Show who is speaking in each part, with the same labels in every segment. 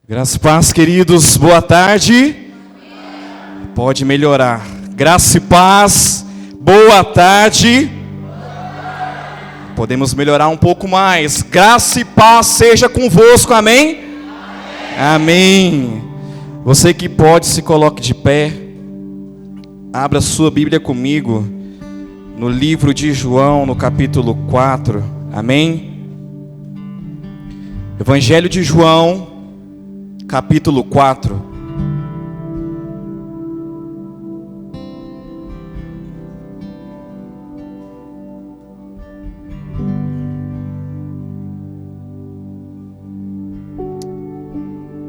Speaker 1: Graça e paz, queridos, boa tarde. Pode melhorar. Graça e paz, boa tarde. Podemos melhorar um pouco mais. Graça e paz seja convosco, amém? Amém. Você que pode, se coloque de pé. Abra sua Bíblia comigo no livro de João, no capítulo 4, amém? Evangelho de João, capítulo 4.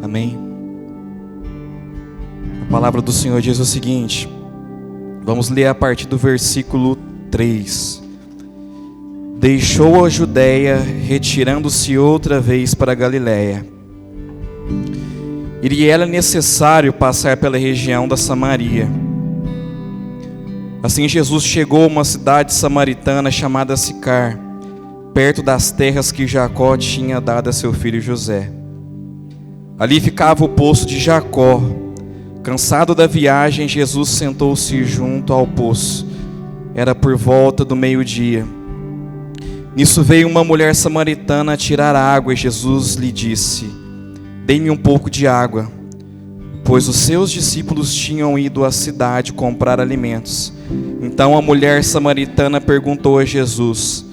Speaker 1: Amém. A palavra do Senhor diz o seguinte. Vamos ler a partir do versículo 3. Deixou a Judeia, retirando-se outra vez para a Galiléia. E lhe era necessário passar pela região da Samaria. Assim Jesus chegou a uma cidade samaritana chamada Sicar, perto das terras que Jacó tinha dado a seu filho José. Ali ficava o poço de Jacó. Cansado da viagem, Jesus sentou-se junto ao poço. Era por volta do meio-dia. Nisso veio uma mulher samaritana tirar água e Jesus lhe disse: dê-me um pouco de água, pois os seus discípulos tinham ido à cidade comprar alimentos. Então a mulher samaritana perguntou a Jesus: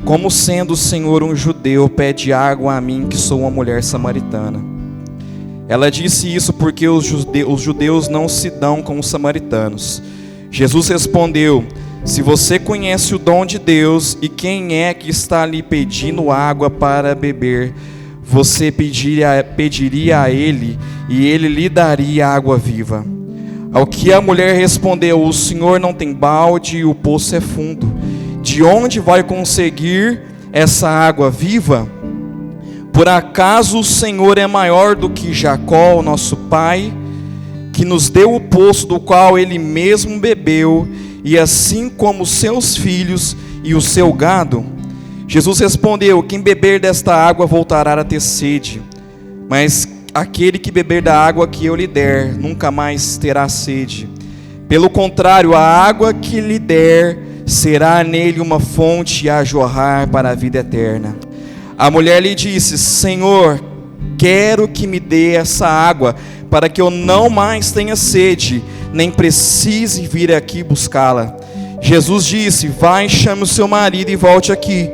Speaker 1: como sendo o Senhor um judeu, pede água a mim que sou uma mulher samaritana? Ela disse isso porque os judeus não se dão com os samaritanos. Jesus respondeu: se você conhece o dom de Deus e quem é que está lhe pedindo água para beber, você pediria a ele e ele lhe daria água viva. Ao que a mulher respondeu: o Senhor não tem balde e o poço é fundo. De onde vai conseguir essa água viva? Por acaso o Senhor é maior do que Jacó, nosso pai, que nos deu o poço do qual ele mesmo bebeu, e assim como seus filhos e o seu gado? Jesus respondeu: quem beber desta água voltará a ter sede, mas aquele que beber da água que eu lhe der, nunca mais terá sede. Pelo contrário, a água que lhe der será nele uma fonte a jorrar para a vida eterna. A mulher lhe disse: Senhor, quero que me dê essa água, para que eu não mais tenha sede, nem precise vir aqui buscá-la. Jesus disse: vai, chame o seu marido e volte aqui.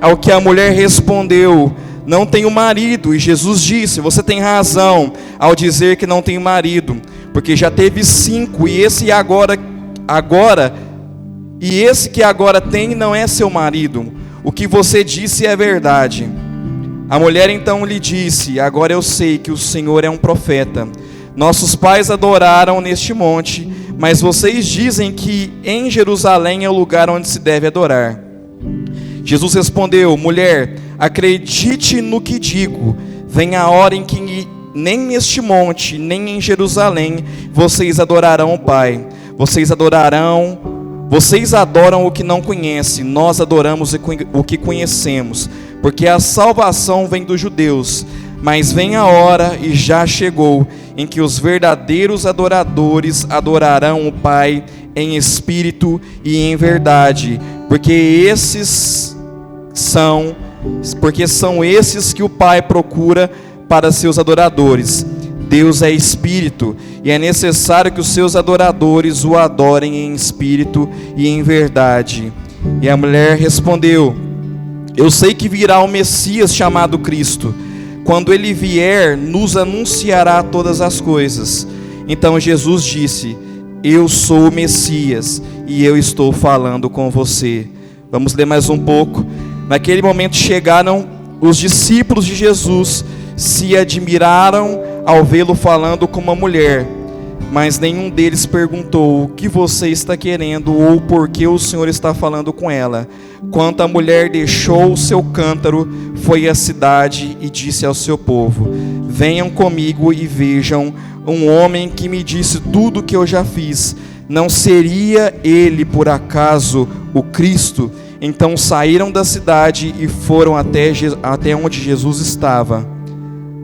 Speaker 1: Ao que a mulher respondeu: não tenho marido. E Jesus disse: você tem razão ao dizer que não tem marido, porque já teve 5, e esse que agora tem não é seu marido. O que você disse é verdade. A mulher então lhe disse: agora eu sei que o Senhor é um profeta. Nossos pais adoraram neste monte, mas vocês dizem que em Jerusalém é o lugar onde se deve adorar. Jesus respondeu: mulher, acredite no que digo. Vem a hora em que nem neste monte, nem em Jerusalém, vocês adorarão o Pai. Vocês adoram o que não conhecem, nós adoramos o que conhecemos, porque a salvação vem dos judeus. Mas vem a hora, e já chegou, em que os verdadeiros adoradores adorarão o Pai em espírito e em verdade, porque são esses que o Pai procura para seus adoradores. Deus é espírito, e é necessário que os seus adoradores o adorem em espírito e em verdade. E a mulher respondeu: eu sei que virá o Messias chamado Cristo. Quando ele vier, nos anunciará todas as coisas. Então Jesus disse: eu sou o Messias, e eu estou falando com você. Vamos ler mais um pouco. Naquele momento chegaram os discípulos de Jesus, se admiraram ao vê-lo falando com uma mulher, mas nenhum deles perguntou: o que você está querendo, ou por que o Senhor está falando com ela? Quando a mulher deixou o seu cântaro, foi à cidade e disse ao seu povo: venham comigo e vejam um homem que me disse tudo o que eu já fiz. Não seria ele por acaso o Cristo? Então saíram da cidade e foram até onde Jesus estava.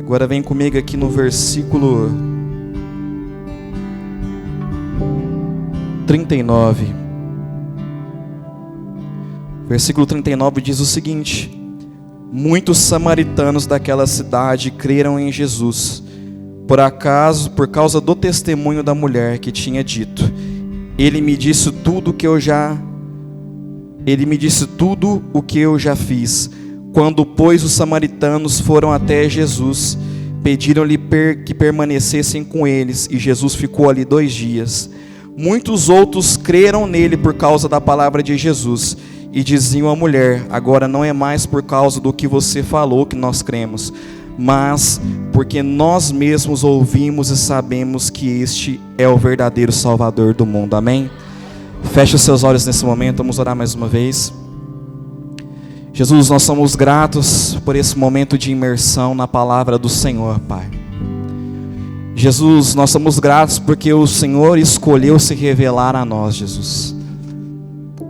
Speaker 1: Agora vem comigo aqui no versículo 39. Versículo 39 diz o seguinte: muitos samaritanos daquela cidade creram em Jesus, por causa do testemunho da mulher que tinha dito: Ele me disse tudo o que eu já fiz. Quando, pois, os samaritanos foram até Jesus, pediram-lhe que permanecessem com eles, e Jesus ficou ali 2 dias. Muitos outros creram nele por causa da palavra de Jesus, e diziam à mulher: agora não é mais por causa do que você falou que nós cremos, mas porque nós mesmos ouvimos e sabemos que este é o verdadeiro Salvador do mundo. Amém? Feche os seus olhos nesse momento, vamos orar mais uma vez. Jesus, nós somos gratos por esse momento de imersão na palavra do Senhor, Pai. Jesus, nós somos gratos porque o Senhor escolheu se revelar a nós, Jesus.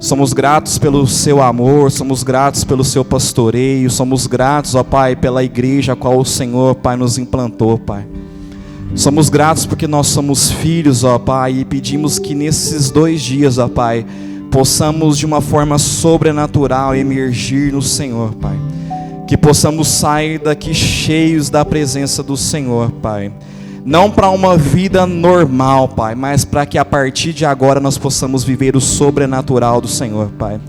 Speaker 1: Somos gratos pelo seu amor, somos gratos pelo seu pastoreio, somos gratos, ó Pai, pela igreja a qual o Senhor, Pai, nos implantou, Pai. Somos gratos porque nós somos filhos, ó Pai, e pedimos que nesses 2 dias, ó Pai, possamos de uma forma sobrenatural emergir no Senhor, Pai. Que possamos sair daqui cheios da presença do Senhor, Pai. Não para uma vida normal, Pai, mas para que a partir de agora nós possamos viver o sobrenatural do Senhor, Pai.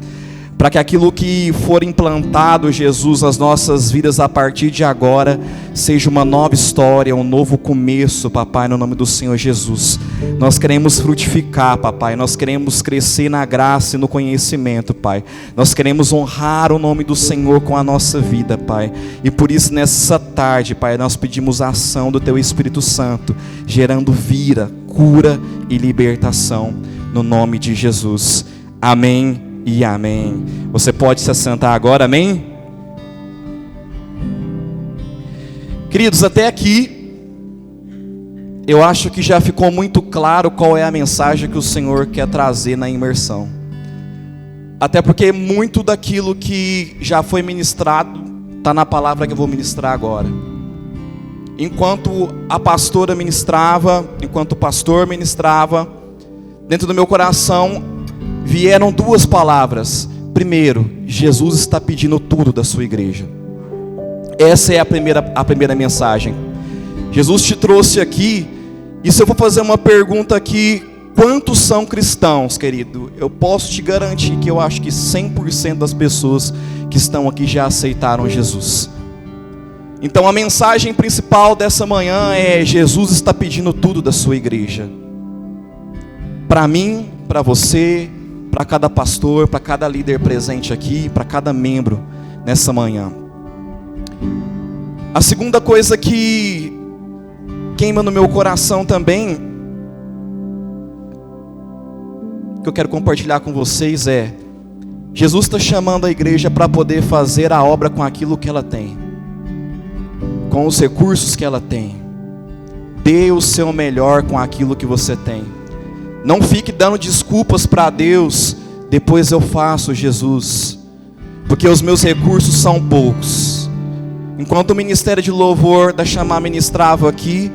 Speaker 1: Para que aquilo que for implantado, Jesus, nas nossas vidas a partir de agora, seja uma nova história, um novo começo, Papai, no nome do Senhor Jesus. Nós queremos frutificar, Papai, nós queremos crescer na graça e no conhecimento, Pai. Nós queremos honrar o nome do Senhor com a nossa vida, Pai. E por isso nessa tarde, Pai, nós pedimos a ação do Teu Espírito Santo, gerando vida, cura e libertação, no nome de Jesus. Amém. E amém. Você pode se assentar agora, amém? Queridos, até aqui, eu acho que já ficou muito claro qual é a mensagem que o Senhor quer trazer na imersão. Até porque muito daquilo que já foi ministrado está na palavra que eu vou ministrar agora. Enquanto a pastora ministrava, enquanto o pastor ministrava, dentro do meu coração vieram 2 palavras. Primeiro, Jesus está pedindo tudo da sua igreja. Essa é a primeira mensagem. Jesus te trouxe aqui, e se eu for fazer uma pergunta aqui, quantos são cristãos, querido? Eu posso te garantir que eu acho que 100% das pessoas que estão aqui já aceitaram Jesus. Então a mensagem principal dessa manhã é: Jesus está pedindo tudo da sua igreja. Para mim, para você, para cada pastor, para cada líder presente aqui, para cada membro nessa manhã. A segunda coisa que queima no meu coração também, que eu quero compartilhar com vocês é: Jesus está chamando a igreja para poder fazer a obra com aquilo que ela tem, com os recursos que ela tem. Dê o seu melhor com aquilo que você tem. Não fique dando desculpas para Deus: depois eu faço, Jesus, porque os meus recursos são poucos. Enquanto o ministério de louvor da Chamar ministrava aqui,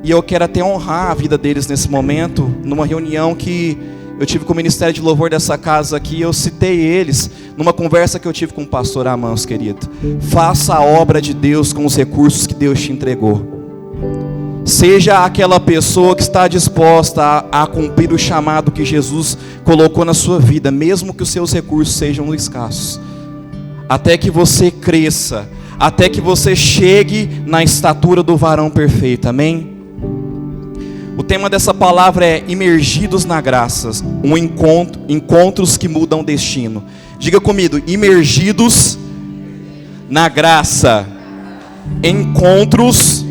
Speaker 1: e eu quero até honrar a vida deles nesse momento, numa reunião que eu tive com o ministério de louvor dessa casa aqui, eu citei eles numa conversa que eu tive com o pastor Amans, querido. Faça a obra de Deus com os recursos que Deus te entregou. Seja aquela pessoa que está disposta a cumprir o chamado que Jesus colocou na sua vida, mesmo que os seus recursos sejam escassos. Até que você cresça, até que você chegue na estatura do varão perfeito, amém? O tema dessa palavra é imergidos na graça, encontros que mudam destino. Diga comigo: imergidos na graça, encontros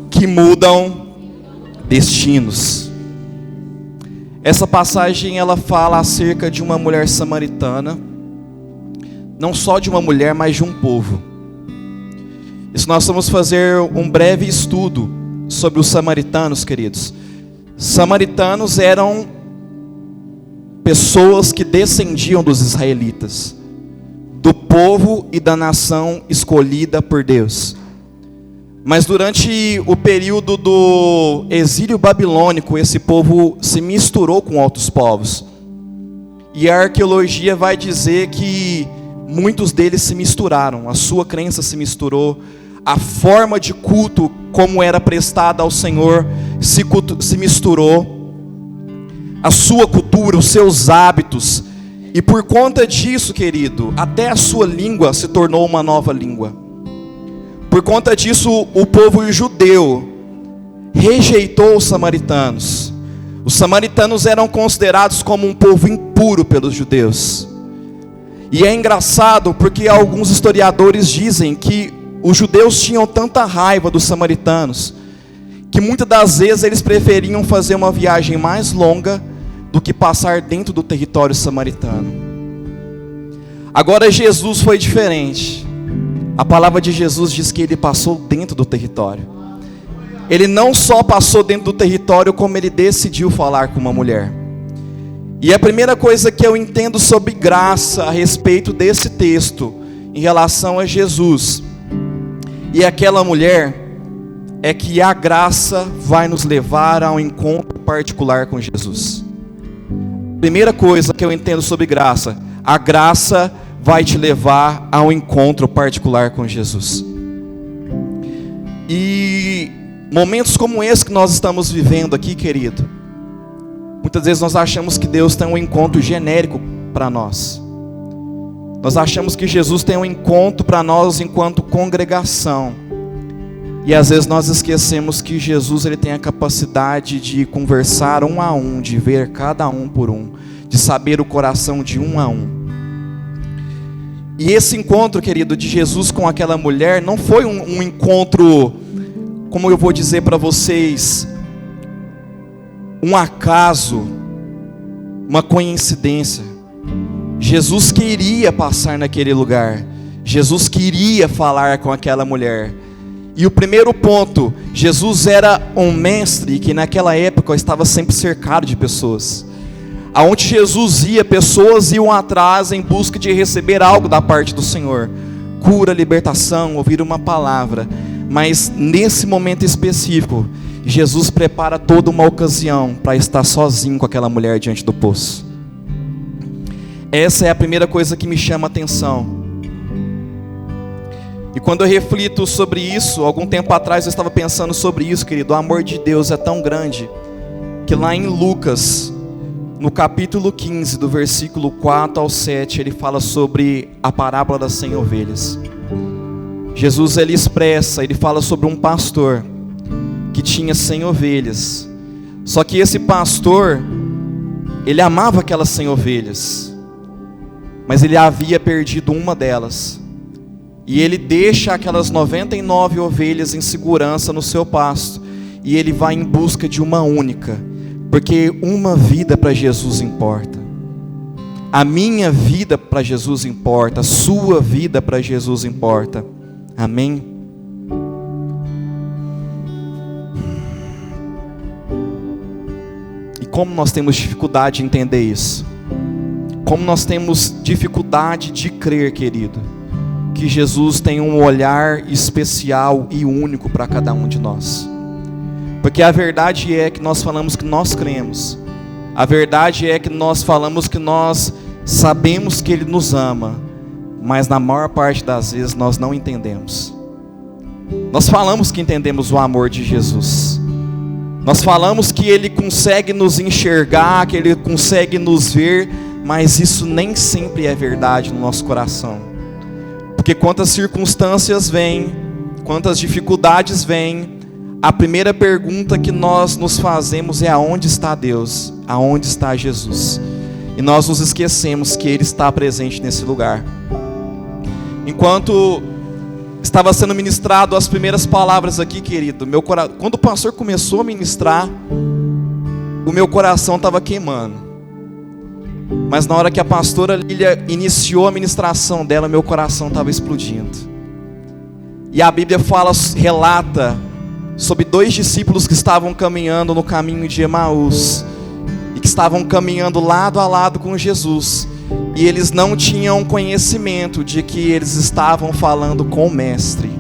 Speaker 1: que mudam destinos. Essa passagem ela fala acerca de uma mulher samaritana, não só de uma mulher, mas de um povo. Isso nós vamos fazer um breve estudo sobre os samaritanos, queridos. Samaritanos eram pessoas que descendiam dos israelitas, do povo e da nação escolhida por Deus. Mas durante o período do exílio babilônico, esse povo se misturou com outros povos. E a arqueologia vai dizer que muitos deles se misturaram, a sua crença se misturou, a forma de culto como era prestada ao Senhor se misturou, a sua cultura, os seus hábitos. E por conta disso, querido, até a sua língua se tornou uma nova língua. Por conta disso, o povo judeu rejeitou os samaritanos. Os samaritanos eram considerados como um povo impuro pelos judeus. E é engraçado porque alguns historiadores dizem que os judeus tinham tanta raiva dos samaritanos, que muitas das vezes eles preferiam fazer uma viagem mais longa do que passar dentro do território samaritano. Agora Jesus foi diferente. A palavra de Jesus diz que ele passou dentro do território. Ele não só passou dentro do território, como ele decidiu falar com uma mulher. E a primeira coisa que eu entendo sobre graça a respeito desse texto, em relação a Jesus e aquela mulher, é que a graça vai nos levar a um encontro particular com Jesus. Primeira coisa que eu entendo sobre graça, a graça vai te levar a um encontro particular com Jesus. E momentos como esse que nós estamos vivendo aqui, querido, muitas vezes nós achamos que Deus tem um encontro genérico para nós. Nós achamos que Jesus tem um encontro para nós enquanto congregação. E às vezes nós esquecemos que Jesus ele tem a capacidade de conversar um a um, de ver cada um por um, de saber o coração de um a um. E esse encontro, querido, de Jesus com aquela mulher não foi um encontro, como eu vou dizer para vocês, um acaso, uma coincidência. Jesus queria passar naquele lugar. Jesus queria falar com aquela mulher. E o primeiro ponto, Jesus era um mestre que naquela época estava sempre cercado de pessoas. Aonde Jesus ia, pessoas iam atrás em busca de receber algo da parte do Senhor. Cura, libertação, ouvir uma palavra. Mas nesse momento específico, Jesus prepara toda uma ocasião para estar sozinho com aquela mulher diante do poço. Essa é a primeira coisa que me chama a atenção. E quando eu reflito sobre isso, algum tempo atrás eu estava pensando sobre isso, querido. O amor de Deus é tão grande que lá em Lucas, no capítulo 15, do versículo 4 ao 7, ele fala sobre a parábola das 100 ovelhas. Jesus ele expressa, ele fala sobre um pastor que tinha 100 ovelhas. Só que esse pastor, ele amava aquelas 100 ovelhas, mas ele havia perdido uma delas. E ele deixa aquelas 99 ovelhas em segurança no seu pasto, e ele vai em busca de uma única, porque uma vida para Jesus importa. A minha vida para Jesus importa, a sua vida para Jesus importa. Amém? E como nós temos dificuldade de entender isso? Como nós temos dificuldade de crer, querido, que Jesus tem um olhar especial e único para cada um de nós. Porque a verdade é que nós falamos que nós cremos. A verdade é que nós falamos que nós sabemos que Ele nos ama, mas na maior parte das vezes nós não entendemos. Nós falamos que entendemos o amor de Jesus. Nós falamos que Ele consegue nos enxergar, que Ele consegue nos ver, mas isso nem sempre é verdade no nosso coração. Porque quantas circunstâncias vêm, quantas dificuldades vêm, a primeira pergunta que nós nos fazemos é: aonde está Deus? Aonde está Jesus? E nós nos esquecemos que Ele está presente nesse lugar. Enquanto estava sendo ministrado as primeiras palavras aqui, querido, quando o pastor começou a ministrar, o meu coração estava queimando. Mas na hora que a pastora Lília iniciou a ministração dela, meu coração estava explodindo. E a Bíblia relata sobre 2 discípulos que estavam caminhando no caminho de Emaús, e que estavam caminhando lado a lado com Jesus, e eles não tinham conhecimento de que eles estavam falando com o Mestre.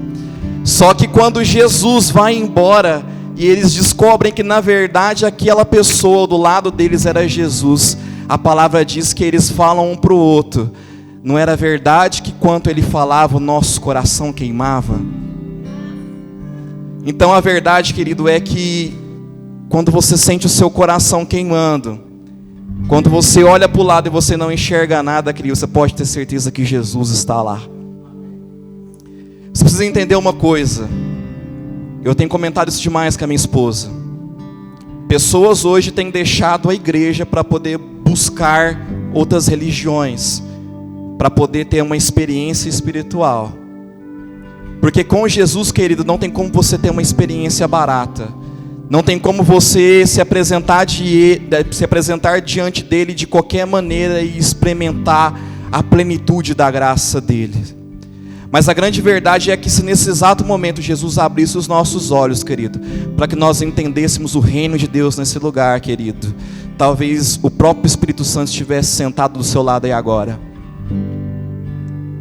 Speaker 1: Só que quando Jesus vai embora e eles descobrem que na verdade aquela pessoa do lado deles era Jesus, a palavra diz que eles falam um para o outro: não era verdade que quando ele falava o nosso coração queimava? Então a verdade, querido, é que quando você sente o seu coração queimando, quando você olha para o lado e você não enxerga nada, querido, você pode ter certeza que Jesus está lá. Você precisa entender uma coisa. Eu tenho comentado isso demais com a minha esposa. Pessoas hoje têm deixado a igreja para poder buscar outras religiões, para poder ter uma experiência espiritual. Porque com Jesus, querido, não tem como você ter uma experiência barata. Não tem como você se apresentar diante dele de qualquer maneira e experimentar a plenitude da graça dele. Mas a grande verdade é que se nesse exato momento Jesus abrisse os nossos olhos, querido, para que nós entendêssemos o reino de Deus nesse lugar, querido, talvez o próprio Espírito Santo estivesse sentado do seu lado aí agora.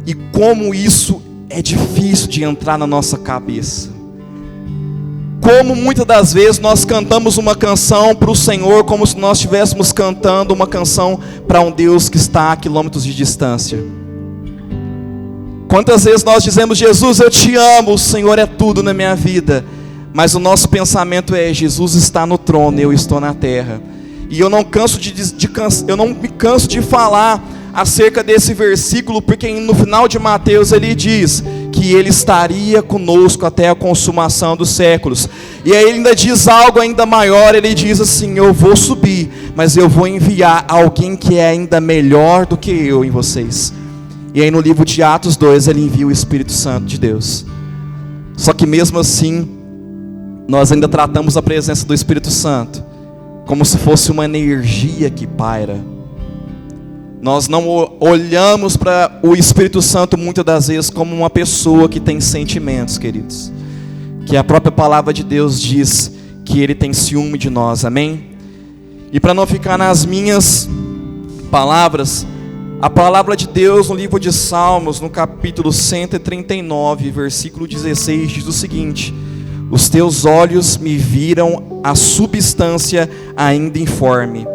Speaker 1: E como isso é difícil de entrar na nossa cabeça. Como muitas das vezes nós cantamos uma canção para o Senhor como se nós estivéssemos cantando uma canção para um Deus que está a quilômetros de distância. Quantas vezes nós dizemos: Jesus, eu te amo, o Senhor é tudo na minha vida. Mas o nosso pensamento é: Jesus está no trono, eu estou na terra. E eu não me canso de falar acerca desse versículo, porque no final de Mateus ele diz que ele estaria conosco até a consumação dos séculos. E aí ele ainda diz algo ainda maior, ele diz assim: eu vou subir, mas eu vou enviar alguém que é ainda melhor do que eu em vocês. E aí no livro de Atos 2 ele envia o Espírito Santo de Deus. Só que mesmo assim, nós ainda tratamos a presença do Espírito Santo como se fosse uma energia que paira. Nós não olhamos para o Espírito Santo muitas das vezes como uma pessoa que tem sentimentos, queridos. Que a própria palavra de Deus diz que Ele tem ciúme de nós, amém? E para não ficar nas minhas palavras, a palavra de Deus no livro de Salmos, no capítulo 139, versículo 16, diz o seguinte: os teus olhos me viram a substância ainda informe,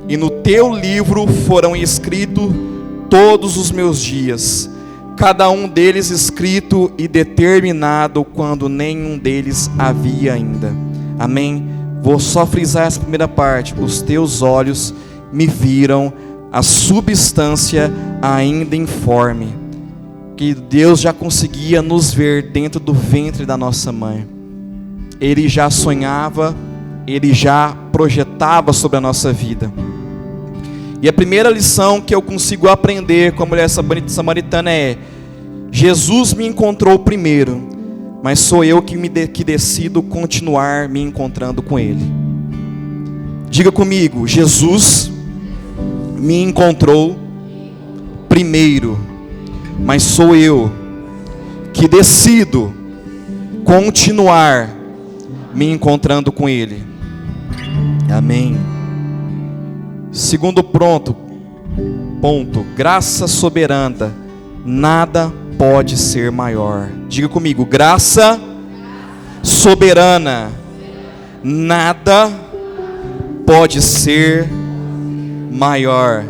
Speaker 1: e no teu livro foram escritos todos os meus dias, cada um deles escrito e determinado quando nenhum deles havia ainda. Amém? Vou só frisar essa primeira parte: os teus olhos me viram a substância ainda informe. Que Deus já conseguia nos ver dentro do ventre da nossa mãe. Ele já sonhava, Ele já projetava sobre a nossa vida. E a primeira lição que eu consigo aprender com a mulher samaritana é: Jesus me encontrou primeiro, mas sou eu que decido continuar me encontrando com Ele. Diga comigo: Jesus me encontrou primeiro, mas sou eu que decido continuar me encontrando com Ele. Amém. Segundo ponto, graça soberana, nada pode ser maior. Diga comigo: graça soberana, nada pode ser maior.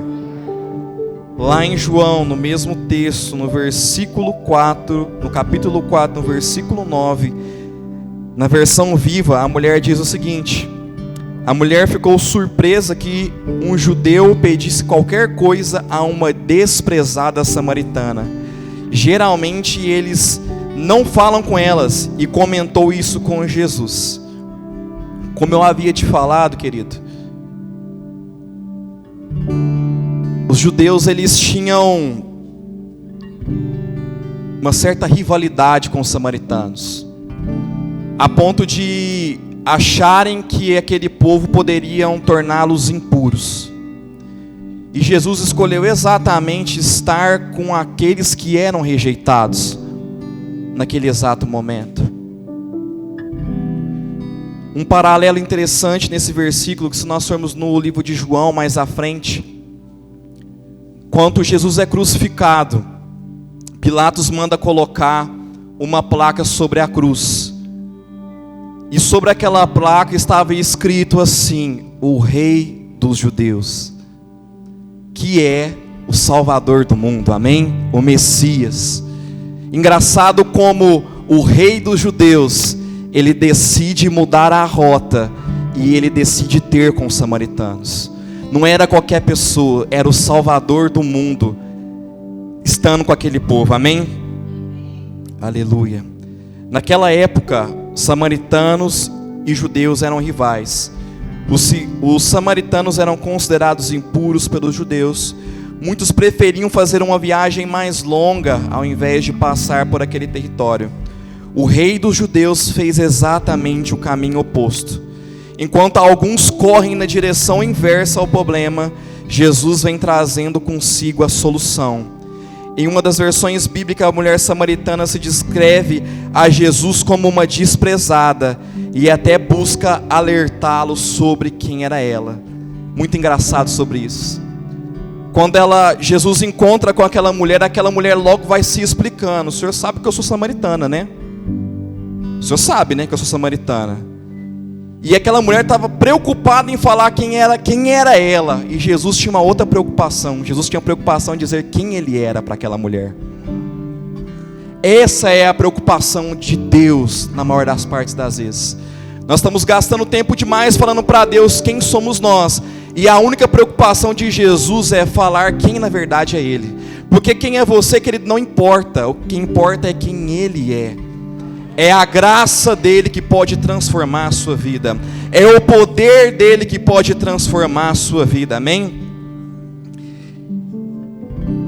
Speaker 1: Lá em João, no mesmo texto, no versículo 4, no capítulo 4, no versículo 9, na versão viva, a mulher diz o seguinte: a mulher ficou surpresa que um judeu pedisse qualquer coisa a uma desprezada samaritana. Geralmente eles não falam com elas, e comentou isso com Jesus. Como eu havia te falado, querido, os judeus, eles tinham uma certa rivalidade com os samaritanos, a ponto de acharem que aquele povo poderiam torná-los impuros. E Jesus escolheu exatamente estar com aqueles que eram rejeitados naquele exato momento. Um paralelo interessante nesse versículo, que se nós formos no livro de João mais à frente, quando Jesus é crucificado, Pilatos manda colocar uma placa sobre a cruz. E sobre aquela placa estava escrito assim: o Rei dos Judeus, que é o Salvador do mundo, amém? O Messias. Engraçado como o Rei dos Judeus, ele decide mudar a rota e ele decide ter com os samaritanos. Não era qualquer pessoa, era o Salvador do mundo estando com aquele povo, amém? Aleluia. Naquela época, samaritanos e judeus eram rivais. Os samaritanos eram considerados impuros pelos judeus. Muitos preferiam fazer uma viagem mais longa ao invés de passar por aquele território. O rei dos judeus fez exatamente o caminho oposto. Enquanto alguns correm na direção inversa ao problema, Jesus vem trazendo consigo a solução. Em uma das versões bíblicas, a mulher samaritana se descreve a Jesus como uma desprezada e até busca alertá-lo sobre quem era ela. Muito engraçado sobre isso. Quando Jesus encontra com aquela mulher logo vai se explicando. O senhor sabe que eu sou samaritana, né? O senhor sabe, né, que eu sou samaritana. E aquela mulher estava preocupada em falar quem era ela. E Jesus tinha uma outra preocupação. Jesus tinha a preocupação em dizer quem ele era para aquela mulher. Essa é a preocupação de Deus na maior das partes das vezes. Nós estamos gastando tempo demais falando para Deus quem somos nós. E a única preocupação de Jesus é falar quem na verdade é Ele. Porque quem é você, querido, não importa. O que importa é quem Ele é. É a graça dele que pode transformar a sua vida. É o poder dele que pode transformar a sua vida, amém?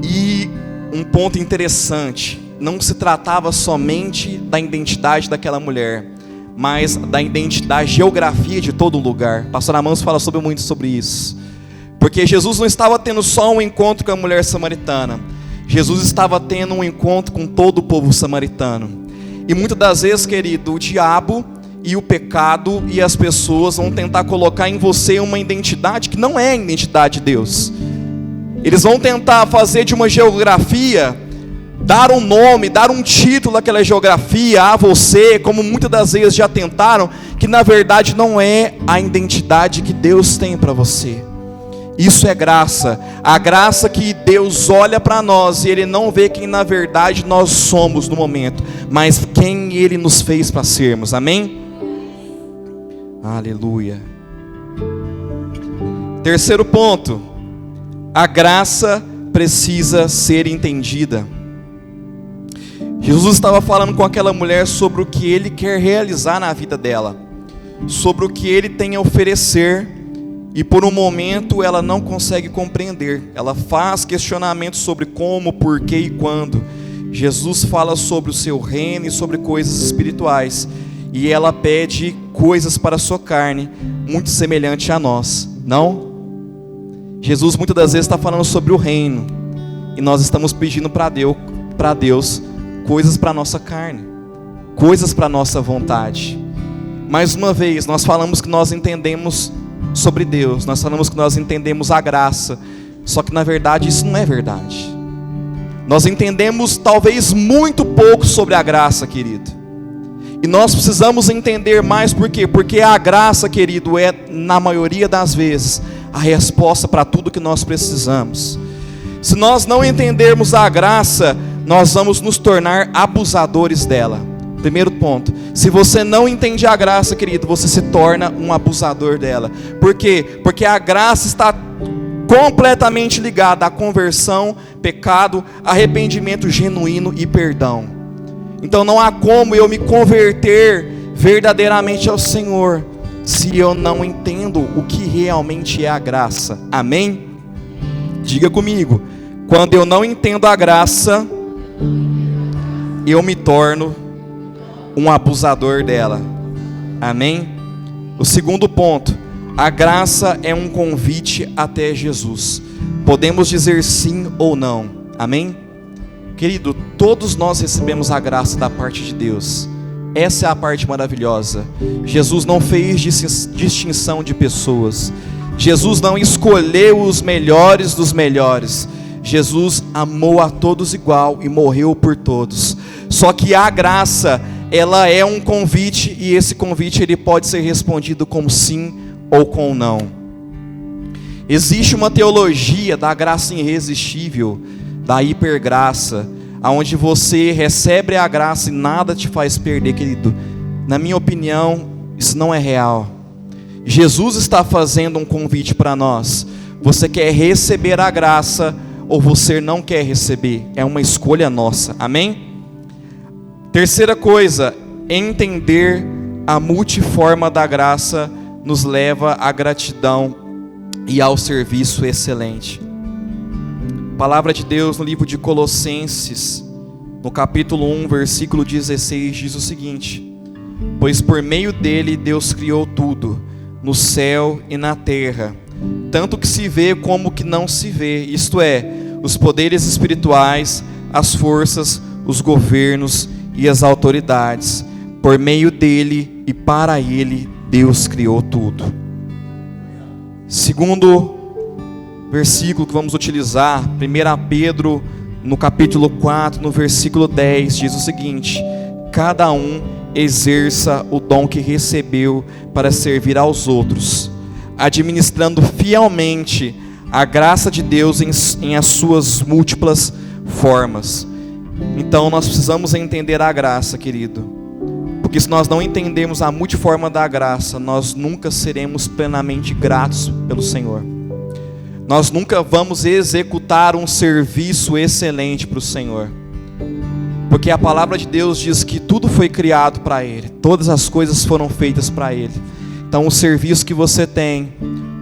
Speaker 1: E um ponto interessante, não se tratava somente da identidade daquela mulher, mas da identidade, geografia de todo lugar. Pastor Amâncio fala muito sobre isso. Porque Jesus não estava tendo só um encontro com a mulher samaritana. Jesus estava tendo um encontro com todo o povo samaritano. E muitas das vezes, querido, o diabo e o pecado e as pessoas vão tentar colocar em você uma identidade que não é a identidade de Deus. Eles vão tentar fazer de uma geografia, dar um nome, dar um título àquela geografia a você, como muitas das vezes já tentaram, que na verdade não é a identidade que Deus tem para você. Isso é graça, a graça que Deus olha para nós e Ele não vê quem na verdade nós somos no momento, mas quem Ele nos fez para sermos, amém? Aleluia. Terceiro ponto, a graça precisa ser entendida. Jesus estava falando com aquela mulher sobre o que Ele quer realizar na vida dela, sobre o que Ele tem a oferecer. E por um momento ela não consegue compreender. Ela faz questionamentos sobre como, porquê e quando. Jesus fala sobre o seu reino e sobre coisas espirituais. E ela pede coisas para a sua carne, muito semelhante a nós. Não? Jesus muitas das vezes está falando sobre o reino. E nós estamos pedindo para Deus coisas para a nossa carne. Coisas para a nossa vontade. Mais uma vez, nós falamos que nós entendemos sobre Deus, nós falamos que nós entendemos a graça, só que na verdade isso não é verdade. Nós entendemos talvez muito pouco sobre a graça, querido, e nós precisamos entender mais. Por quê? Porque a graça, querido, é na maioria das vezes a resposta para tudo que nós precisamos. Se nós não entendermos a graça, nós vamos nos tornar abusadores dela. Primeiro ponto, se você não entende a graça, querido, você se torna um abusador dela. Por quê? Porque a graça está completamente ligada à conversão, pecado, arrependimento genuíno e perdão. Então não há como eu me converter verdadeiramente ao Senhor se eu não entendo o que realmente é a graça. Amém? Diga comigo, quando eu não entendo a graça, eu me torno um abusador dela. Amém? O segundo ponto, a graça é um convite até Jesus. Podemos dizer sim ou não. Amém? Querido, todos nós recebemos a graça da parte de Deus. Essa é a parte maravilhosa. Jesus não fez distinção de pessoas. Jesus não escolheu os melhores dos melhores. Jesus amou a todos igual e morreu por todos. Só que a graça, ela é um convite, e esse convite ele pode ser respondido com sim ou com não. Existe uma teologia da graça irresistível, da hipergraça, aonde você recebe a graça e nada te faz perder, querido. Na minha opinião, isso não é real. Jesus está fazendo um convite para nós. Você quer receber a graça ou você não quer receber? É uma escolha nossa, amém? Terceira coisa, entender a multiforma da graça nos leva à gratidão e ao serviço excelente. A palavra de Deus no livro de Colossenses, no capítulo 1, versículo 16, diz o seguinte: pois por meio dele Deus criou tudo, no céu e na terra, tanto que se vê como que não se vê, isto é, os poderes espirituais, as forças, os governos e as autoridades. Por meio dele e para ele Deus criou tudo. Segundo versículo que vamos utilizar, 1 Pedro, no capítulo 4, no versículo 10, diz o seguinte: cada um exerça o dom que recebeu para servir aos outros, administrando fielmente a graça de Deus em as suas múltiplas formas. Então nós precisamos entender a graça, querido, porque se nós não entendermos a multiforma da graça, nós nunca seremos plenamente gratos pelo Senhor. Nós nunca vamos executar um serviço excelente para o Senhor, porque a palavra de Deus diz que tudo foi criado para Ele, todas as coisas foram feitas para Ele. Então o serviço que você tem,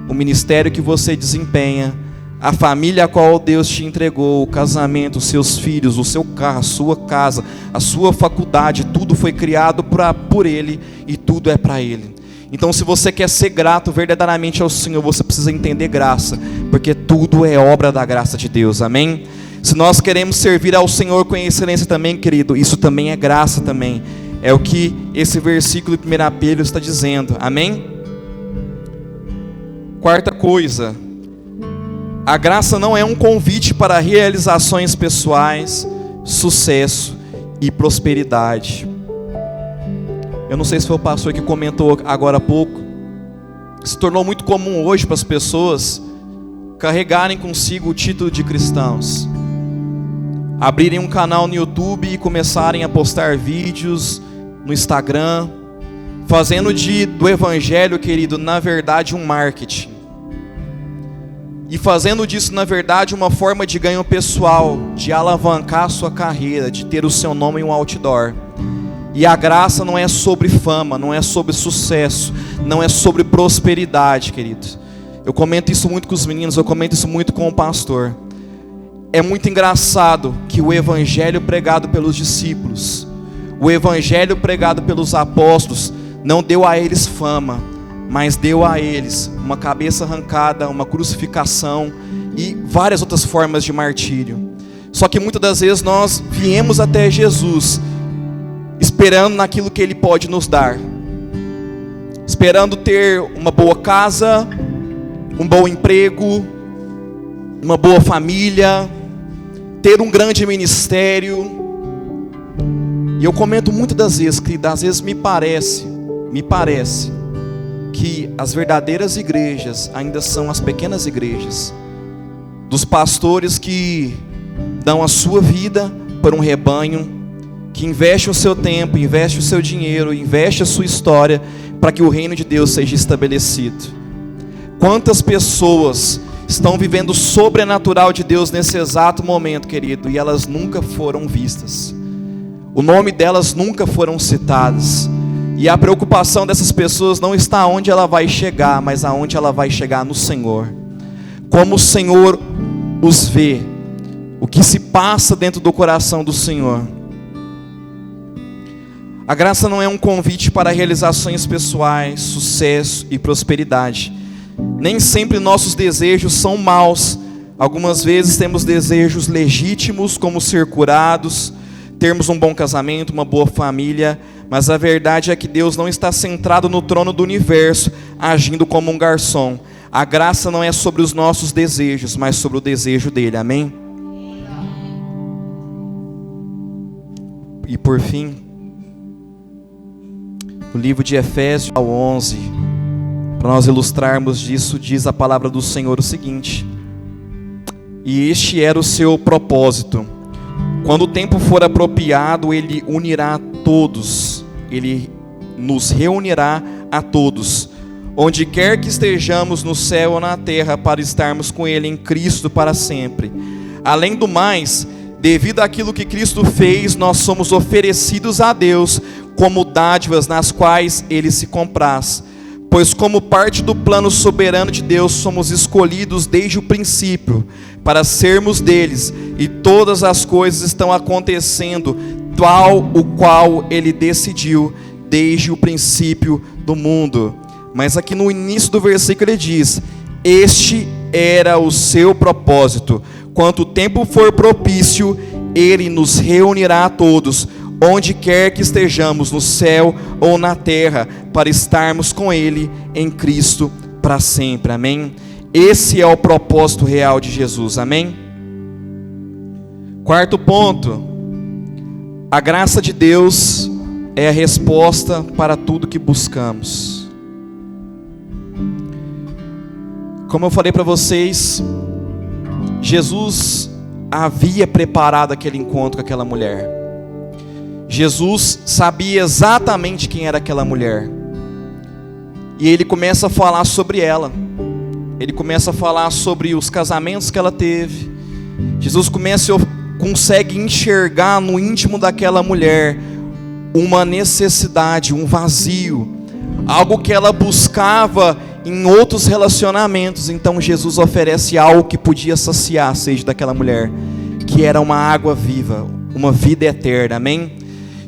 Speaker 1: o ministério que você desempenha, a família a qual Deus te entregou, o casamento, os seus filhos, o seu carro, a sua casa, a sua faculdade, tudo foi criado por Ele e tudo é para Ele. Então se você quer ser grato verdadeiramente ao Senhor, você precisa entender graça, porque tudo é obra da graça de Deus, amém? Se nós queremos servir ao Senhor com excelência também, querido, isso também é graça também. É o que esse versículo de 1 Pedro está dizendo, amém? Quarta coisa, a graça não é um convite para realizações pessoais, sucesso e prosperidade. Eu não sei se foi o pastor que comentou agora há pouco, se tornou muito comum hoje para as pessoas carregarem consigo o título de cristãos, abrirem um canal no YouTube e começarem a postar vídeos no Instagram, fazendo do evangelho, querido, na verdade um marketing, e fazendo disso na verdade uma forma de ganho pessoal, de alavancar a sua carreira, de ter o seu nome em um outdoor. E a graça não é sobre fama, não é sobre sucesso, não é sobre prosperidade, queridos. Eu comento isso muito com os meninos, eu comento isso muito com o pastor. É muito engraçado que o evangelho pregado pelos discípulos, o evangelho pregado pelos apóstolos, não deu a eles fama, mas deu a eles uma cabeça arrancada, uma crucificação e várias outras formas de martírio. Só que muitas das vezes nós viemos até Jesus esperando naquilo que Ele pode nos dar, esperando ter uma boa casa, um bom emprego, uma boa família, ter um grande ministério. E eu comento muitas das vezes que às vezes me parece que as verdadeiras igrejas ainda são as pequenas igrejas, dos pastores que dão a sua vida por um rebanho, que investe o seu tempo, investe o seu dinheiro, investe a sua história para que o reino de Deus seja estabelecido. Quantas pessoas estão vivendo o sobrenatural de Deus nesse exato momento, querido, e elas nunca foram vistas, o nome delas nunca foram citadas, e a preocupação dessas pessoas não está onde ela vai chegar, mas aonde ela vai chegar no Senhor. Como o Senhor os vê, o que se passa dentro do coração do Senhor. A graça não é um convite para realizações pessoais, sucesso e prosperidade. Nem sempre nossos desejos são maus. Algumas vezes temos desejos legítimos, como ser curados, termos um bom casamento, uma boa família. Mas a verdade é que Deus não está centrado no trono do universo, agindo como um garçom. A graça não é sobre os nossos desejos, mas sobre o desejo dele, amém? E por fim, o livro de Efésios ao 11, para nós ilustrarmos disso, diz a palavra do Senhor o seguinte: e este era o seu propósito. Quando o tempo for apropriado, Ele unirá todos, Ele nos reunirá a todos, onde quer que estejamos no céu ou na terra, para estarmos com Ele em Cristo para sempre. Além do mais, devido àquilo que Cristo fez, nós somos oferecidos a Deus como dádivas nas quais Ele se compraz. Pois como parte do plano soberano de Deus, somos escolhidos desde o princípio, para sermos deles, e todas as coisas estão acontecendo, tal o qual Ele decidiu desde o princípio do mundo. Mas aqui no início do versículo ele diz: este era o seu propósito. Quanto o tempo for propício, Ele nos reunirá a todos, onde quer que estejamos, no céu ou na terra, para estarmos com Ele em Cristo para sempre. Amém? Esse é o propósito real de Jesus. Amém? Quarto ponto: a graça de Deus é a resposta para tudo que buscamos. Como eu falei para vocês, Jesus havia preparado aquele encontro com aquela mulher. Jesus sabia exatamente quem era aquela mulher. E Ele começa a falar sobre ela. Ele começa a falar sobre os casamentos que ela teve. Jesus consegue enxergar no íntimo daquela mulher uma necessidade, um vazio, algo que ela buscava em outros relacionamentos. Então Jesus oferece algo que podia saciar a sede daquela mulher, que era uma água viva, uma vida eterna. Amém?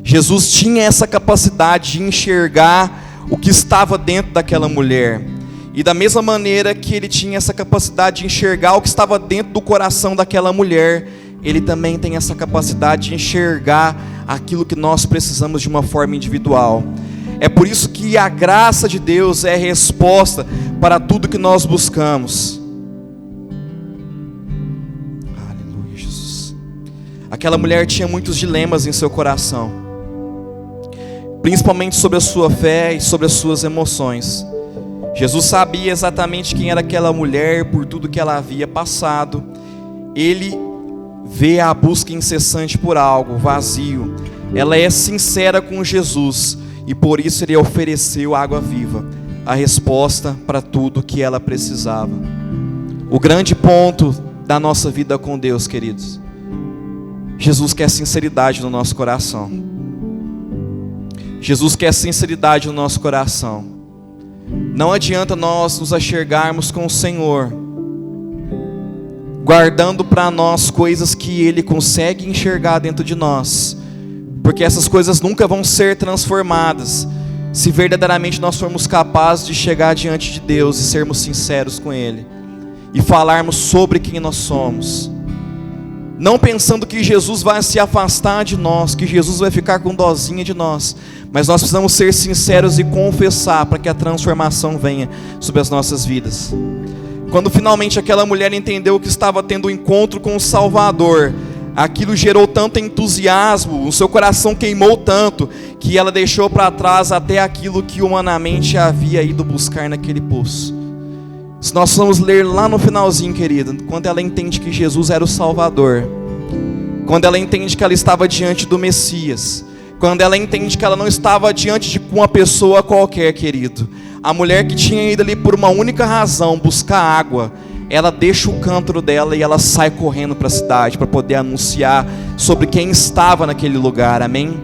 Speaker 1: Jesus tinha essa capacidade de enxergar o que estava dentro daquela mulher. E da mesma maneira que Ele tinha essa capacidade de enxergar o que estava dentro do coração daquela mulher, Ele também tem essa capacidade de enxergar aquilo que nós precisamos de uma forma individual. É por isso que a graça de Deus é a resposta para tudo que nós buscamos. Aleluia, Jesus. Aquela mulher tinha muitos dilemas em seu coração, principalmente sobre a sua fé e sobre as suas emoções. Jesus sabia exatamente quem era aquela mulher, por tudo que ela havia passado. Ele vê a busca incessante por algo vazio. Ela é sincera com Jesus, e por isso Ele ofereceu água viva, a resposta para tudo que ela precisava. O grande ponto da nossa vida com Deus, queridos, Jesus quer sinceridade no nosso coração. Jesus quer sinceridade no nosso coração. Não adianta nós nos achegarmos com o Senhor, guardando para nós coisas que Ele consegue enxergar dentro de nós, porque essas coisas nunca vão ser transformadas, se verdadeiramente nós formos capazes de chegar diante de Deus e sermos sinceros com Ele, e falarmos sobre quem nós somos, não pensando que Jesus vai se afastar de nós, que Jesus vai ficar com dozinha de nós, mas nós precisamos ser sinceros e confessar para que a transformação venha sobre as nossas vidas. Quando finalmente aquela mulher entendeu que estava tendo um encontro com o Salvador, aquilo gerou tanto entusiasmo, o seu coração queimou tanto, que ela deixou para trás até aquilo que humanamente havia ido buscar naquele poço. Se nós vamos ler lá no finalzinho, querida, quando ela entende que Jesus era o Salvador, quando ela entende que ela estava diante do Messias, quando ela entende que ela não estava diante de uma pessoa qualquer, querido, a mulher que tinha ido ali por uma única razão, buscar água, ela deixa o cântaro dela e ela sai correndo para a cidade, para poder anunciar sobre quem estava naquele lugar, amém?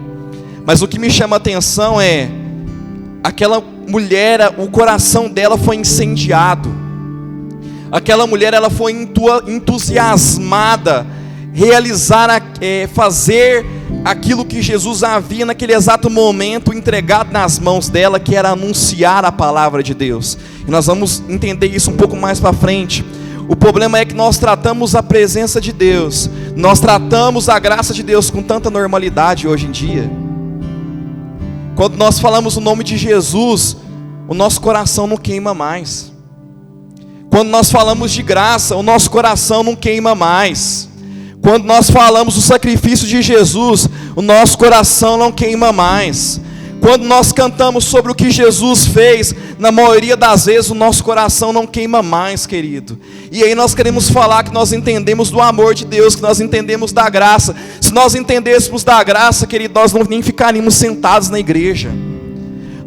Speaker 1: Mas o que me chama a atenção é, aquela mulher, o coração dela foi incendiado, aquela mulher, ela foi entusiasmada, fazer aquilo que Jesus havia naquele exato momento entregado nas mãos dela, que era anunciar a palavra de Deus. E nós vamos entender isso um pouco mais para frente. O problema é que nós tratamos a presença de Deus, nós tratamos a graça de Deus com tanta normalidade hoje em dia. Quando nós falamos o nome de Jesus, o nosso coração não queima mais. Quando nós falamos de graça, o nosso coração não queima mais. Quando nós falamos do sacrifício de Jesus, o nosso coração não queima mais. Quando nós cantamos sobre o que Jesus fez, na maioria das vezes o nosso coração não queima mais, querido. E aí nós queremos falar que nós entendemos do amor de Deus, que nós entendemos da graça. Se nós entendêssemos da graça, querido, nós não nem ficaríamos sentados na igreja.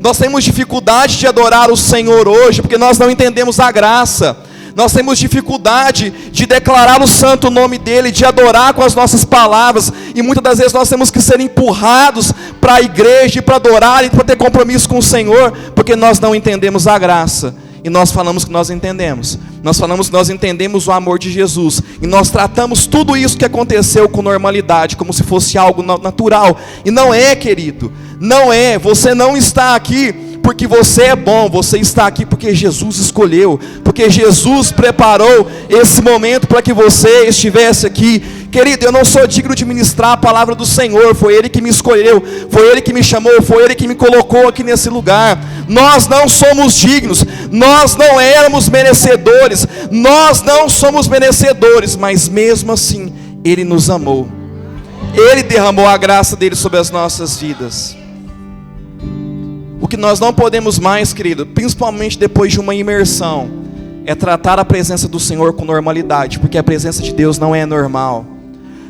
Speaker 1: Nós temos dificuldade de adorar o Senhor hoje, porque nós não entendemos a graça. Nós temos dificuldade de declarar o santo nome dEle, de adorar com as nossas palavras, e muitas das vezes nós temos que ser empurrados para a igreja, para adorar e para ter compromisso com o Senhor, porque nós não entendemos a graça, e nós falamos que nós entendemos. Nós falamos que nós entendemos o amor de Jesus, e nós tratamos tudo isso que aconteceu com normalidade, como se fosse algo natural, e não é, querido, não é. Você não está aqui porque você é bom, você está aqui porque Jesus escolheu, porque Jesus preparou esse momento para que você estivesse aqui. Querido, eu não sou digno de ministrar a palavra do Senhor, foi Ele que me escolheu, foi Ele que me chamou, foi Ele que me colocou aqui nesse lugar. Nós não somos dignos, nós não éramos merecedores, nós não somos merecedores, mas mesmo assim, Ele nos amou, Ele derramou a graça dEle sobre as nossas vidas. O que nós não podemos mais, querido, principalmente depois de uma imersão, é tratar a presença do Senhor com normalidade, porque a presença de Deus não é normal.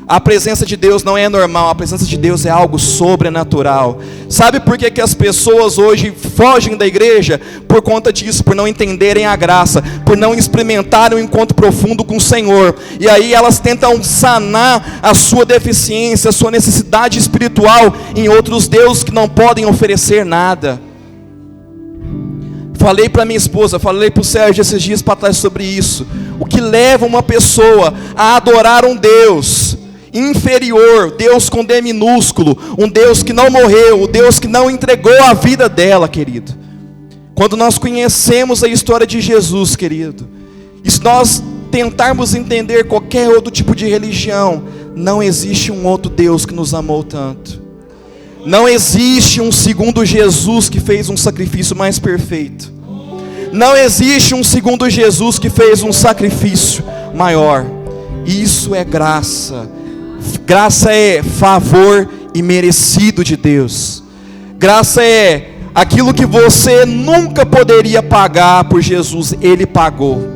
Speaker 1: A presença de Deus não é normal, a presença de Deus é algo sobrenatural. Sabe por que as pessoas hoje fogem da igreja? Por conta disso, por não entenderem a graça, por não experimentarem um encontro profundo com o Senhor. E aí elas tentam sanar a sua deficiência, a sua necessidade espiritual em outros deuses que não podem oferecer nada. Falei para minha esposa, falei para o Sérgio esses dias para trás sobre isso. O que leva uma pessoa a adorar um Deus inferior, Deus com D minúsculo, um Deus que não morreu, um Deus que não entregou a vida dela, querido. Quando nós conhecemos a história de Jesus, querido, e se nós tentarmos entender qualquer outro tipo de religião, não existe um outro Deus que nos amou tanto. Não existe um segundo Jesus que fez um sacrifício mais perfeito. Não existe um segundo Jesus que fez um sacrifício maior. Isso é graça. Graça é favor imerecido de Deus. Graça é aquilo que você nunca poderia pagar por Jesus, Ele pagou.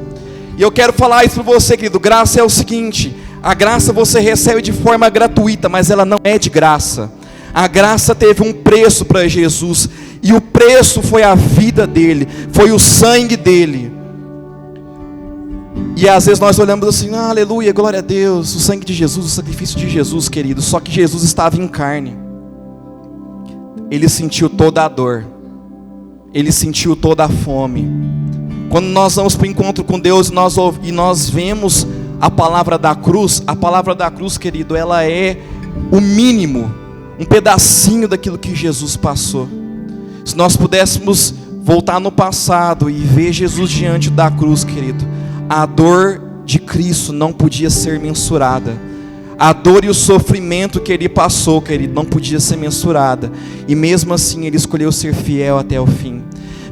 Speaker 1: E eu quero falar isso para você, querido. Graça é o seguinte: a graça você recebe de forma gratuita, mas ela não é de graça. A graça teve um preço para Jesus, e o preço foi a vida dele, foi o sangue dele. E às vezes nós olhamos assim, aleluia, glória a Deus, o sangue de Jesus, o sacrifício de Jesus, querido. Só que Jesus estava em carne. Ele sentiu toda a dor, Ele sentiu toda a fome. Quando nós vamos para o encontro com Deus e nós vemos a palavra da cruz, querido, ela é o mínimo, um pedacinho daquilo que Jesus passou. Se nós pudéssemos voltar no passado e ver Jesus diante da cruz, querido, a dor de Cristo não podia ser mensurada. A dor e o sofrimento que Ele passou, querido, não podia ser mensurada. E mesmo assim Ele escolheu ser fiel até o fim.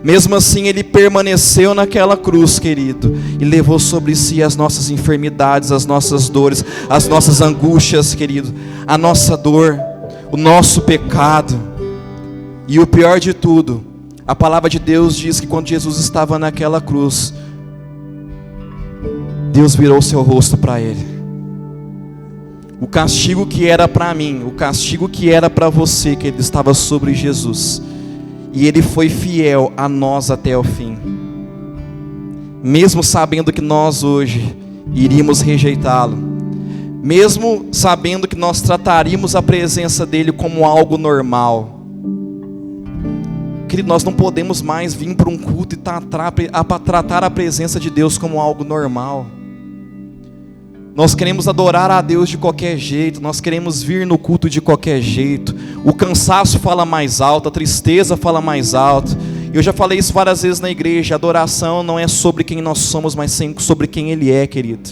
Speaker 1: Mesmo assim Ele permaneceu naquela cruz, querido, e levou sobre si as nossas enfermidades, as nossas dores, as nossas angústias, querido, a nossa dor, o nosso pecado. E o pior de tudo, a palavra de Deus diz que quando Jesus estava naquela cruz, Deus virou seu rosto para Ele. O castigo que era para mim, o castigo que era para você, que Ele estava sobre Jesus. E Ele foi fiel a nós até o fim. Mesmo sabendo que nós hoje iríamos rejeitá-lo, mesmo sabendo que nós trataríamos a presença dEle como algo normal. Querido, nós não podemos mais vir para um culto e tratar a presença de Deus como algo normal. Nós queremos adorar a Deus de qualquer jeito, nós queremos vir no culto de qualquer jeito. O cansaço fala mais alto, a tristeza fala mais alto. Eu já falei isso várias vezes na igreja. A adoração não é sobre quem nós somos, mas sim sobre quem Ele é, querido.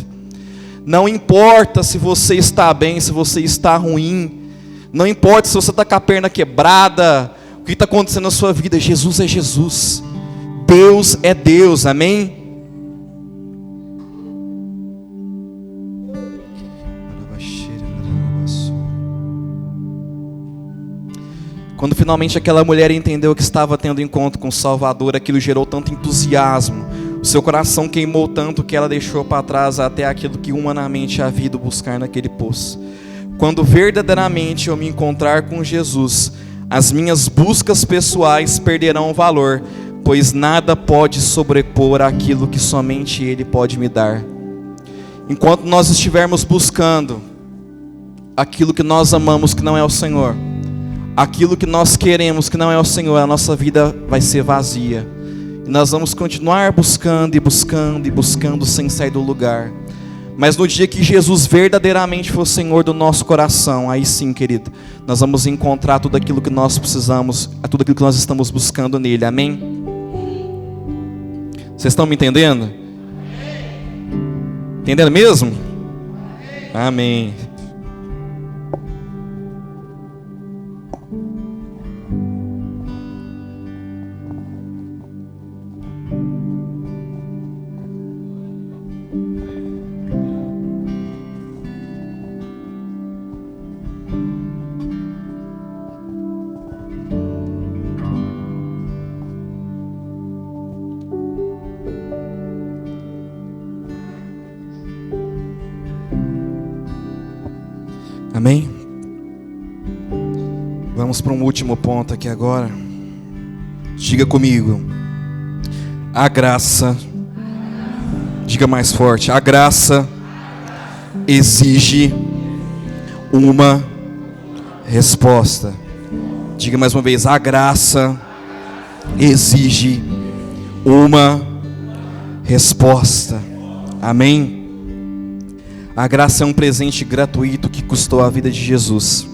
Speaker 1: Não importa se você está bem, se você está ruim. Não importa se você está com a perna quebrada, o que está acontecendo na sua vida. Jesus é Jesus, Deus é Deus, amém? Quando finalmente aquela mulher entendeu que estava tendo encontro com o Salvador, aquilo gerou tanto entusiasmo, o seu coração queimou tanto que ela deixou para trás até aquilo que humanamente havia ido buscar naquele poço. Quando verdadeiramente eu me encontrar com Jesus, as minhas buscas pessoais perderão valor, pois nada pode sobrepor aquilo que somente Ele pode me dar. Enquanto nós estivermos buscando aquilo que nós amamos que não é o Senhor, aquilo que nós queremos que não é o Senhor, a nossa vida vai ser vazia. E nós vamos continuar buscando e buscando e buscando sem sair do lugar. Mas no dia que Jesus verdadeiramente for o Senhor do nosso coração, aí sim, querido, nós vamos encontrar tudo aquilo que nós precisamos, tudo aquilo que nós estamos buscando nele. Amém? Vocês estão me entendendo? Entendendo mesmo? Amém. Amém? Vamos para um último ponto aqui agora. Diga comigo. A graça. Diga mais forte. A graça exige uma resposta. Diga mais uma vez. A graça exige uma resposta. Amém? A graça é um presente gratuito que custou a vida de Jesus.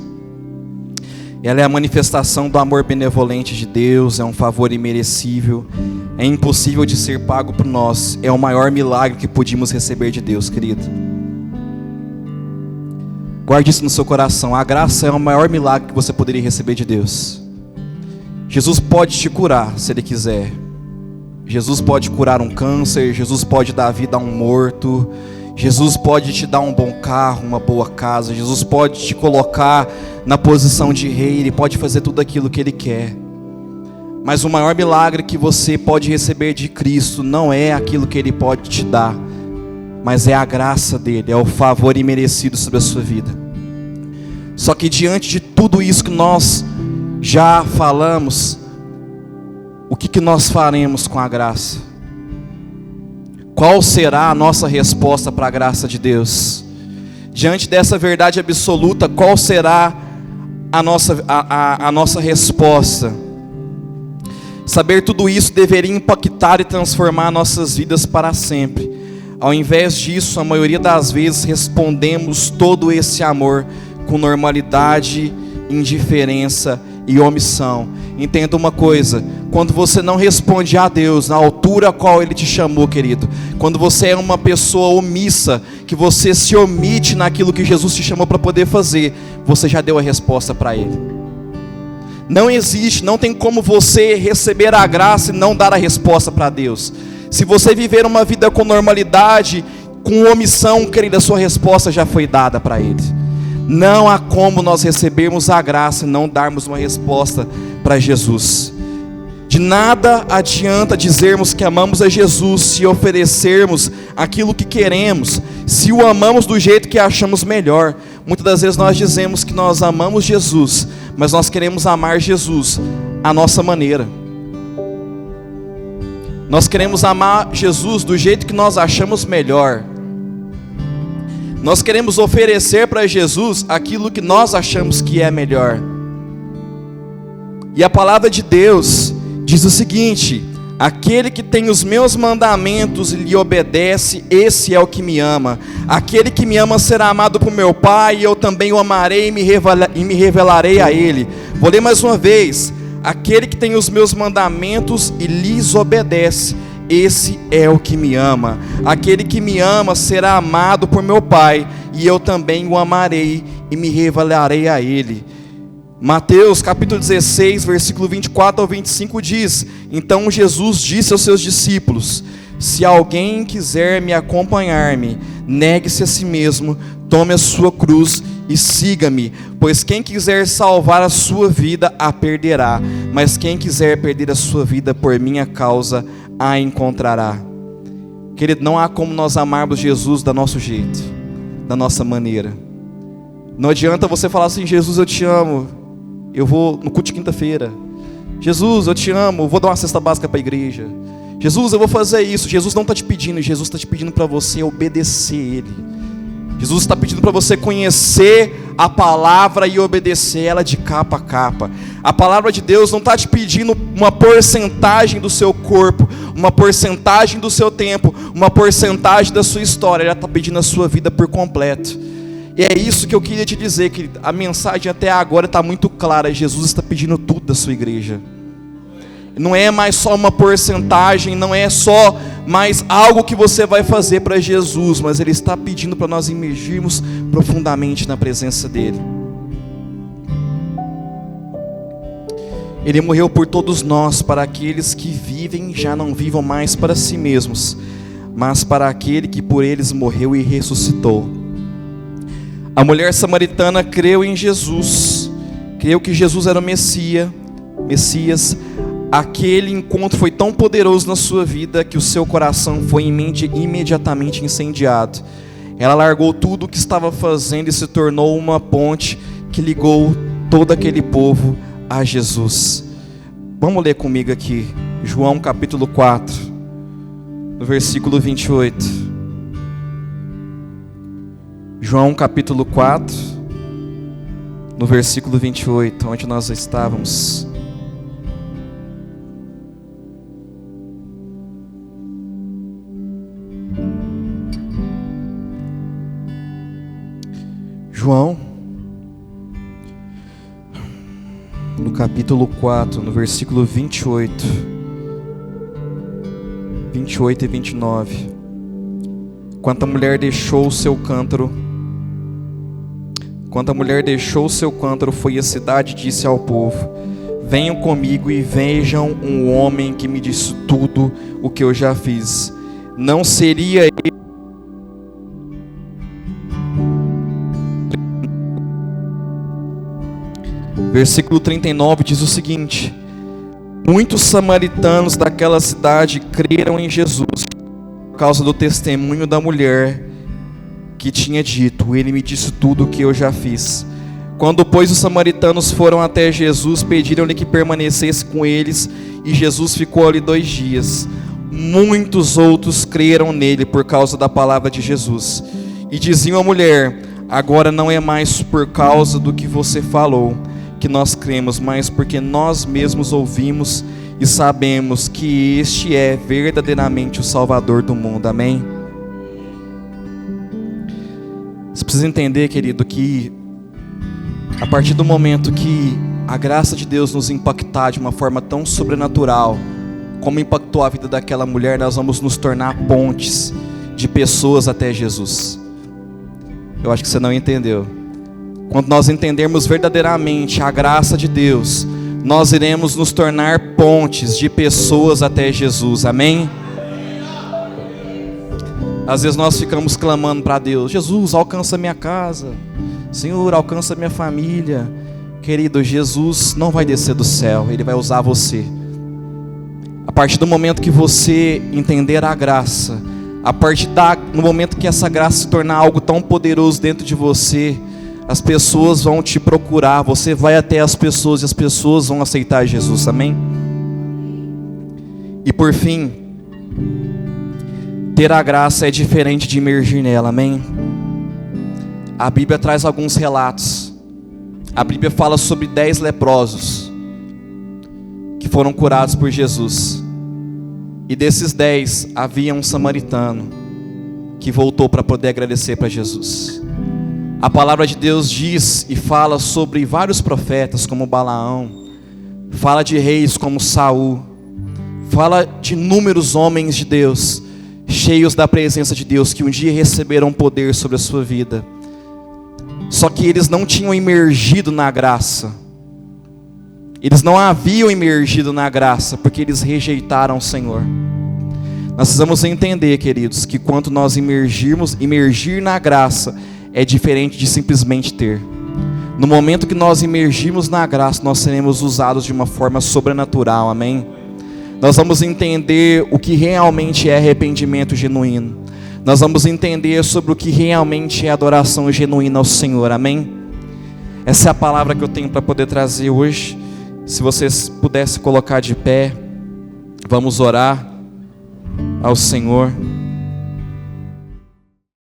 Speaker 1: Ela é a manifestação do amor benevolente de Deus, é um favor imerecível, é impossível de ser pago por nós, é o maior milagre que podíamos receber de Deus, querido. Guarde isso no seu coração, a graça é o maior milagre que você poderia receber de Deus. Jesus pode te curar, se Ele quiser. Jesus pode curar um câncer, Jesus pode dar vida a um morto, Jesus pode te dar um bom carro, uma boa casa, Jesus pode te colocar na posição de rei, Ele pode fazer tudo aquilo que Ele quer. Mas o maior milagre que você pode receber de Cristo não é aquilo que Ele pode te dar, mas é a graça dEle, é o favor imerecido sobre a sua vida. Só que diante de tudo isso que nós já falamos, o que nós faremos com a graça? Qual será a nossa resposta para a graça de Deus? Diante dessa verdade absoluta, qual será a nossa resposta? Saber tudo isso deveria impactar e transformar nossas vidas para sempre. Ao invés disso, a maioria das vezes respondemos todo esse amor com normalidade, indiferença e omissão. Entenda uma coisa: quando você não responde a Deus na altura a qual Ele te chamou, querido, quando você é uma pessoa omissa, que você se omite naquilo que Jesus te chamou para poder fazer, você já deu a resposta para Ele. Não existe, não tem como você receber a graça e não dar a resposta para Deus. Se você viver uma vida com normalidade, com omissão, querido, a sua resposta já foi dada para Ele. Não há como nós recebermos a graça e não darmos uma resposta para Jesus. De nada adianta dizermos que amamos a Jesus se oferecermos aquilo que queremos, se o amamos do jeito que achamos melhor. Muitas das vezes nós dizemos que nós amamos Jesus, mas nós queremos amar Jesus à nossa maneira. Nós queremos amar Jesus do jeito que nós achamos melhor. Nós queremos oferecer para Jesus aquilo que nós achamos que é melhor. E a palavra de Deus diz o seguinte: aquele que tem os meus mandamentos e lhe obedece, esse é o que me ama. Aquele que me ama será amado por meu Pai, e eu também o amarei e me revelarei a ele. Vou ler mais uma vez: aquele que tem os meus mandamentos e lhes obedece, esse é o que me ama. Aquele que me ama será amado por meu Pai, e eu também o amarei e me revelarei a ele. Mateus capítulo 16, versículo 24 ao 25 diz: então Jesus disse aos seus discípulos: se alguém quiser me acompanhar-me, negue-se a si mesmo, tome a sua cruz e siga-me, pois quem quiser salvar a sua vida a perderá, mas quem quiser perder a sua vida por minha causa a encontrará. Querido, não há como nós amarmos Jesus do nosso jeito, da nossa maneira. Não adianta você falar assim: Jesus, eu te amo, eu vou no culto de quinta-feira. Jesus, eu te amo, eu vou dar uma cesta básica para a igreja. Jesus, eu vou fazer isso. Jesus não está te pedindo, Jesus está te pedindo para você obedecer Ele. Jesus está pedindo para você conhecer a palavra e obedecer ela de capa a capa. A palavra de Deus não está te pedindo uma porcentagem do seu corpo, uma porcentagem do seu tempo, uma porcentagem da sua história. Ela está pedindo a sua vida por completo. E é isso que eu queria te dizer, que a mensagem até agora está muito clara. Jesus está pedindo tudo da sua igreja. Não é mais só uma porcentagem, não é só mais algo que você vai fazer para Jesus, mas Ele está pedindo para nós imergirmos profundamente na presença dEle. Ele morreu por todos nós, para aqueles que vivem já não vivam mais para si mesmos, mas para aquele que por eles morreu e ressuscitou. A mulher samaritana creu em Jesus, creu que Jesus era o Messias. Aquele encontro foi tão poderoso na sua vida que o seu coração foi imediatamente incendiado. Ela largou tudo o que estava fazendo e se tornou uma ponte que ligou todo aquele povo a Jesus. Vamos ler comigo aqui, João capítulo 4, no versículo 28. João capítulo 4, no versículo 28, onde nós estávamos. João, no capítulo 4, no versículo 28 e 29. Quando a mulher deixou o seu cântaro, foi à cidade e disse ao povo: venham comigo e vejam um homem que me disse tudo o que eu já fiz. Não seria ele? Versículo 39 diz o seguinte: muitos samaritanos daquela cidade creram em Jesus por causa do testemunho da mulher que tinha dito: ele me disse tudo o que eu já fiz. Quando, pois, os samaritanos foram até Jesus, pediram-lhe que permanecesse com eles, e Jesus ficou ali 2 dias. Muitos outros creram nele por causa da palavra de Jesus, e diziam à mulher: agora não é mais por causa do que você falou que nós cremos, mas porque nós mesmos ouvimos e sabemos que este é verdadeiramente o Salvador do mundo. Amém? Você precisa entender, querido, que a partir do momento que a graça de Deus nos impactar de uma forma tão sobrenatural, como impactou a vida daquela mulher, nós vamos nos tornar pontes de pessoas até Jesus. Eu acho que você não entendeu. Quando nós entendermos verdadeiramente a graça de Deus, nós iremos nos tornar pontes de pessoas até Jesus. Amém? Às vezes nós ficamos clamando para Deus: Jesus, alcança minha casa. Senhor, alcança minha família. Querido, Jesus não vai descer do céu, Ele vai usar você. A partir do momento que você entender a graça, no momento que essa graça se tornar algo tão poderoso dentro de você, as pessoas vão te procurar, você vai até as pessoas e as pessoas vão aceitar Jesus. Amém? E por fim, ter a graça é diferente de emergir nela. Amém? A Bíblia traz alguns relatos. A Bíblia fala sobre 10 leprosos que foram curados por Jesus. E desses 10 havia um samaritano que voltou para poder agradecer para Jesus. A palavra de Deus diz e fala sobre vários profetas como Balaão, fala de reis como Saul, fala de inúmeros homens de Deus, cheios da presença de Deus, que um dia receberam poder sobre a sua vida. Só que eles não tinham emergido na graça. Eles não haviam emergido na graça, porque eles rejeitaram o Senhor. Nós precisamos entender, queridos, que quando nós emergir na graça, é diferente de simplesmente ter. No momento que nós emergirmos na graça, nós seremos usados de uma forma sobrenatural, amém? Nós vamos entender o que realmente é arrependimento genuíno. Nós vamos entender sobre o que realmente é adoração genuína ao Senhor, amém? Essa é a palavra que eu tenho para poder trazer hoje. Se vocês pudessem colocar de pé, vamos orar ao Senhor.